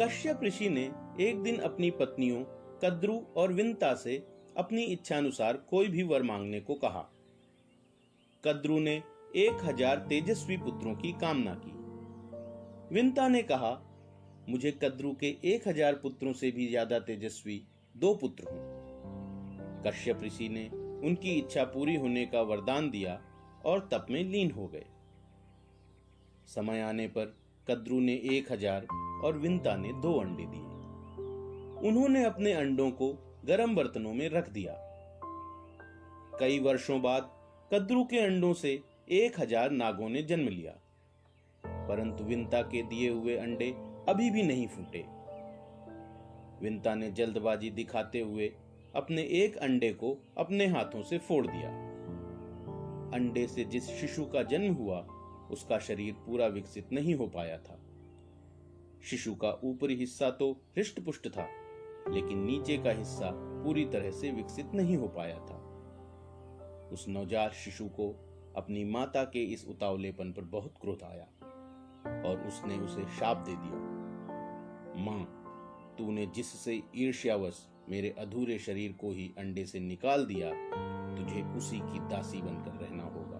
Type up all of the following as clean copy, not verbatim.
कश्यप ऋषि ने एक दिन अपनी पत्नियों कद्रु और विंता से अपनी इच्छानुसार कोई भी वर मांगने को कहा। कद्रु ने 1000 तेजस्वी पुत्रों की कामना की। विंता ने कहा, मुझे कद्रु के 1000 पुत्रों से भी ज्यादा तेजस्वी 2 पुत्र हों। कश्यप ऋषि ने उनकी इच्छा पूरी होने का वरदान दिया और तप में लीन हो गए। समय आने पर कद्रु ने 1000 और विंता ने 2 अंडे दिए। उन्होंने अपने अंडों को गर्म बर्तनों में रख दिया। कई वर्षों बाद कद्रु के अंडों से 1000 नागों ने जन्म लिया, परंतु विंता के दिए हुए अंडे अभी भी नहीं फूटे। विंता ने जल्दबाजी दिखाते हुए अपने एक अंडे को अपने हाथों से फोड़ दिया। अंडे से जिस शिशु का जन्म हुआ उसका शरीर पूरा विकसित नहीं हो पाया था। शिशु का ऊपरी हिस्सा तो हृष्ट-पुष्ट था, लेकिन नीचे का हिस्सा पूरी तरह से विकसित नहीं हो पाया था। उस नवजात शिशु को अपनी माता के इस उतावलेपन पर बहुत क्रोध आया और उसने उसे शाप दे दिया। मां, तूने जिससे ईर्ष्यावश मेरे अधूरे शरीर को ही अंडे से निकाल दिया, तुझे उसी की दासी बनकर रहना होगा,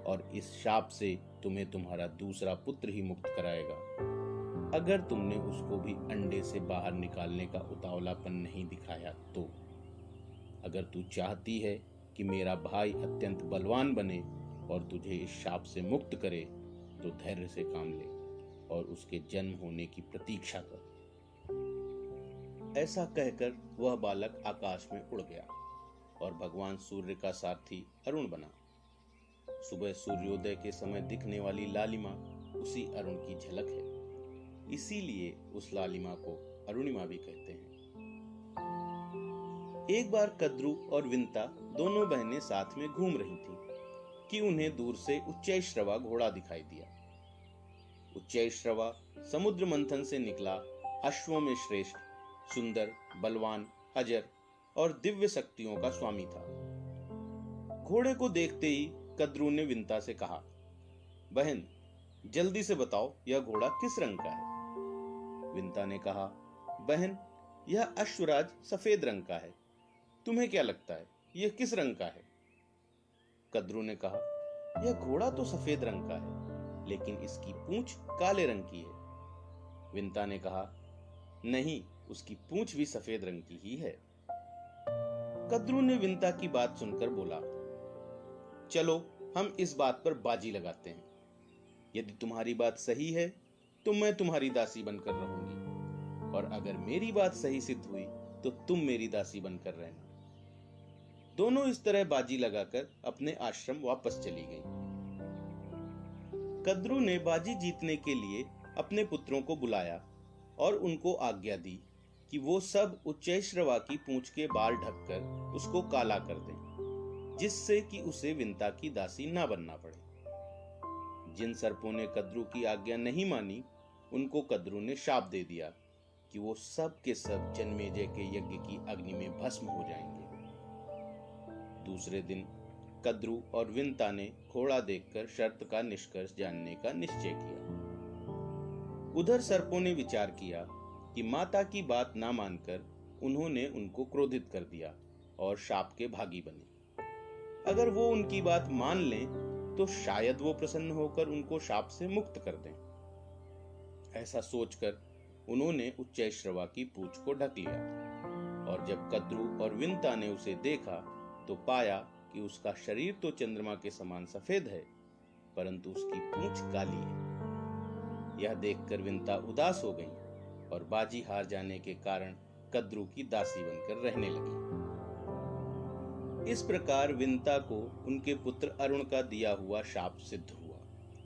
और इस शाप से तुम्हें तुम्हारा दूसरा पुत्र ही मुक्त कराएगा, अगर तुमने उसको भी अंडे से बाहर निकालने का उतावलापन नहीं दिखाया तो। अगर तू चाहती है कि मेरा भाई अत्यंत बलवान बने और तुझे इस शाप से मुक्त करे, तो धैर्य से काम ले और उसके जन्म होने की प्रतीक्षा कर। ऐसा कहकर वह बालक आकाश में उड़ गया और भगवान सूर्य का सारथी अरुण बना। सुबह सूर्योदय के समय दिखने वाली लालिमा उसी अरुण की झलक है, इसीलिए उस लालिमा को अरुणिमा भी कहते हैं। एक बार कद्रु और विंता दोनों बहनें साथ में घूम रही थीं कि उन्हें दूर से उच्चैश्रवा घोड़ा दिखाई दिया। उच्चैश्रवा समुद्र मंथन से निकला अश्वों में श्रेष्ठ, सुंदर, बलवान, अजर और दिव्य शक्तियों का स्वामी था। घोड़े को देखते ही कद्रु ने विंता से कहा, बहन, जल्दी से बताओ यह घोड़ा किस रंग का है। विंता ने कहा, बहन, यह अश्वराज सफेद रंग का है। तुम्हें क्या लगता है यह किस रंग का है? कद्रु ने कहा, यह घोड़ा तो सफेद रंग का है, लेकिन इसकी पूंछ काले रंग की है। विंता ने कहा, नहीं, उसकी पूंछ भी सफेद रंग की ही है। कद्रु ने विंता की बात सुनकर बोला, चलो हम इस बात पर बाजी लगाते हैं। यदि तुम्हारी बात सही है तो मैं तुम्हारी दासी बनकर रहूंगी, और अगर मेरी बात सही सिद्ध हुई तो तुम मेरी दासी बनकर रहना। दोनों इस तरह बाजी लगाकर अपने आश्रम वापस चली गईं। कद्रु ने बाजी जीतने के लिए अपने पुत्रों को बुलाया और उनको आज्ञा दी कि वो सब उच्चैश्रवा की पूंछ के बाल ढककर उसको काला कर दें, जिससे कि उसे विंता की दासी ना बनना पड़े। जिन सर्पों ने कद्रु की आज्ञा नहीं मानी, उनको कद्रु ने शाप दे दिया कि वो सब के सब जन्मेजय के यज्ञ की अग्नि में भस्म हो जाएंगे। दूसरे दिन कद्रु और विंता ने घोड़ा देखकर शर्त का निष्कर्ष जानने का निश्चय किया। उधर सर्पों ने विचार किया कि माता की बात ना मानकर उन्होंने उनको क्रोधित कर दिया और शाप के भागी बने। अगर वो उनकी बात मान लें तो शायद वो प्रसन्न होकर उनको शाप से मुक्त कर दें। ऐसा सोचकर उन्होंने उच्चैश्रवा की पूंछ को ढक लिया, और जब कद्रु और विंता ने उसे देखा तो पाया कि उसका शरीर तो चंद्रमा के समान सफेद है, परंतु उसकी पूंछ काली है। यह देखकर विंता उदास हो गई और बाजी हार जाने के कारण कद्रु की दासी बनकर रहने लगी। इस प्रकार विंता को उनके पुत्र अरुण का दिया हुआ शाप सिद्ध